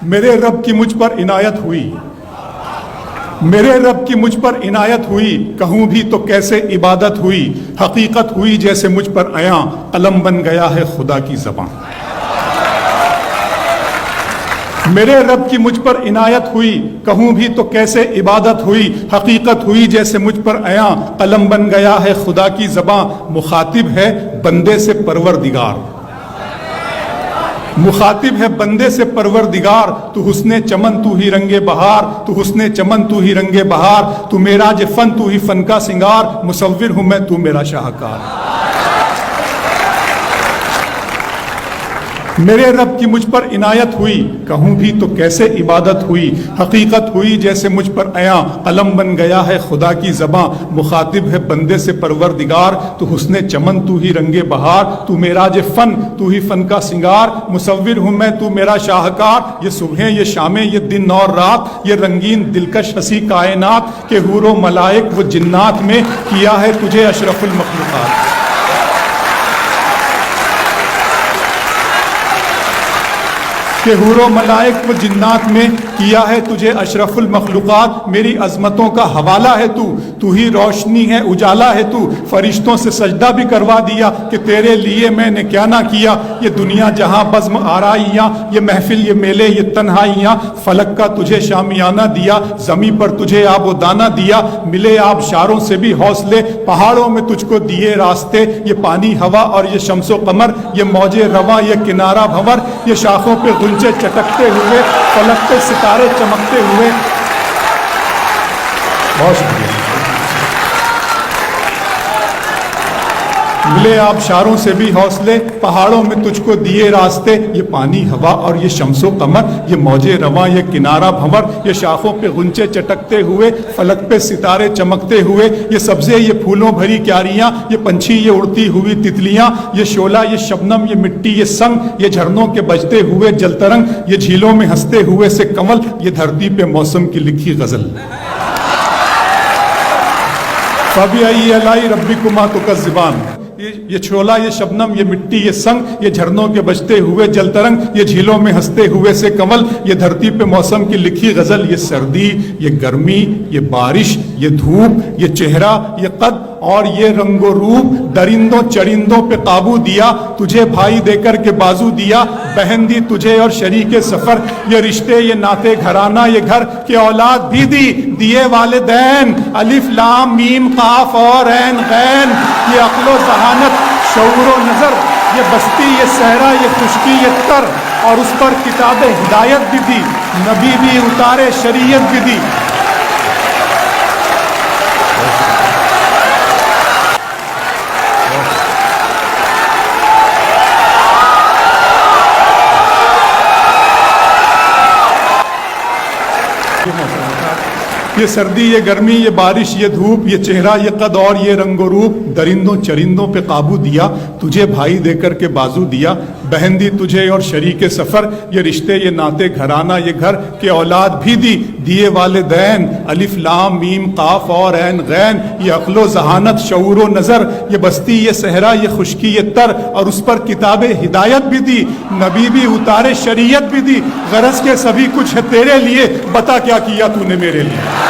میرے رب کی مجھ پر عنایت ہوئی، میرے رب کی مجھ پر عنایت ہوئی، کہوں بھی تو کیسے عبادت ہوئی، حقیقت ہوئی جیسے مجھ پر عیاں، قلم بن گیا ہے خدا کی زبان۔ میرے رب کی مجھ پر عنایت ہوئی، کہوں بھی تو کیسے عبادت ہوئی، حقیقت ہوئی جیسے مجھ پر عیاں، قلم بن گیا ہے خدا کی زبان۔ مخاطب ہے بندے سے پروردگار، مخاطب ہے بندے سے پروردگار، تو حسن چمن تو ہی رنگ بہار، تو حسن چمن تو ہی رنگ بہار، تو معراج فن تو ہی فن کا سنگار، مصور ہوں میں تو میرا شاہکار۔ میرے رب کی مجھ پر عنایت ہوئی، کہوں بھی تو کیسے عبادت ہوئی، حقیقت ہوئی جیسے مجھ پر عیاں، قلم بن گیا ہے خدا کی زباں۔ مخاطب ہے بندے سے پروردگار، تو حسن چمن تو ہی رنگ بہار، تو معراج فن تو ہی فن کا سنگار، مصور ہوں میں تو میرا شاہکار۔ یہ صبحیں یہ شامیں یہ دن اور رات، یہ رنگین دلکش ہنسی کائنات، کہ حور و ملائک و جنات میں کیا ہے تجھے اشرف المخلوقات۔ کہ حور و ملائک و جنات میں کیا ہے تجھے اشرف المخلوقات۔ میری عظمتوں کا حوالہ ہے تو ہی روشنی ہے اجالا ہے تو، فرشتوں سے سجدہ بھی کروا دیا کہ تیرے لیے میں نے کیا نہ کیا۔ یہ دنیا جہاں بزم آرائیاں، یہ محفل یہ میلے یہ تنہائیاں، فلک کا تجھے شامیانہ دیا، زمیں پر تجھے آب و دانہ دیا، ملے آبشاروں سے بھی حوصلے، پہاڑوں میں تجھ کو دیے راستے، یہ پانی ہوا اور یہ شمس و قمر، یہ موج رواں یہ کنارہ بھنور، یہ شاخوں پہ غنچے چٹکتے ہوئے، فلک پہ ستارے چمکتے ہوئے۔ بہت شکریہ۔ ملے آبشاروں سے بھی حوصلے، پہاڑوں میں تجھ کو دیے راستے، یہ پانی ہوا اور یہ شمس و قمر، یہ موج رواں یہ کنارہ بھنور، یہ شاخوں پہ غنچے چٹکتے ہوئے، فلک پہ ستارے چمکتے ہوئے، یہ سبزے یہ پھولوں بھری کیاریاں، یہ پنچھی یہ اڑتی ہوئی تتلیاں، یہ شعلہ یہ شبنم یہ مٹی یہ سنگ، یہ جھرنوں کے بجتے ہوئے جل ترنگ، یہ جھیلوں میں ہنستے ہوئے سے کنول، یہ دھرتی پہ موسم کی لکھی غزل۔ فَبِأَيِّ آلَاءِ رَبِّكُمَا تُكَذِّبَانِ، یہ چھولا یہ شبنم یہ مٹی یہ سنگ، یہ جھرنوں کے بجتے ہوئے جل ترنگ، یہ جھیلوں میں ہنستے ہوئے سے کمل، یہ دھرتی پہ موسم کی لکھی غزل۔ یہ سردی یہ گرمی یہ بارش یہ دھوپ یہ چہرہ یہ قد اور یہ رنگ و روپ، درندوں چرندوں پہ قابو دیا، تجھے بھائی دے کر کے بازو دیا، بہن دی تجھے اور شریک سفر، یہ رشتے یہ ناتے گھرانہ یہ گھر، کہ اولاد بھی دیے والدین، الف لام میم قاف اور عین غین، یہ عقل و ذہانت شعور و نظر، یہ بستی یہ صحرا یہ خشکی یہ تر، اور اس پر کتاب ہدایت بھی دی، نبی بھی اتارے شریعت بھی دی۔ یہ سردی یہ گرمی یہ بارش یہ دھوپ، یہ چہرہ یہ قد اور یہ رنگ و روپ، درندوں چرندوں پہ قابو دیا، تجھے بھائی دے کر کے بازو دیا، بہن دی تجھے اور شریک سفر، یہ رشتے یہ ناتے گھرانہ یہ گھر، کہ اولاد بھی دیے والدین، الف لام میم قاف اور عین غین، یہ عقل و ذہانت شعور و نظر، یہ بستی یہ صحرا یہ خشکی یہ تر، اور اس پر کتاب ہدایت بھی دی، نبی بھی اتارے شریعت بھی دی، غرض کے سبھی کچھ ہے تیرے لیے، بتا کیا کیا تو نے میرے لیے۔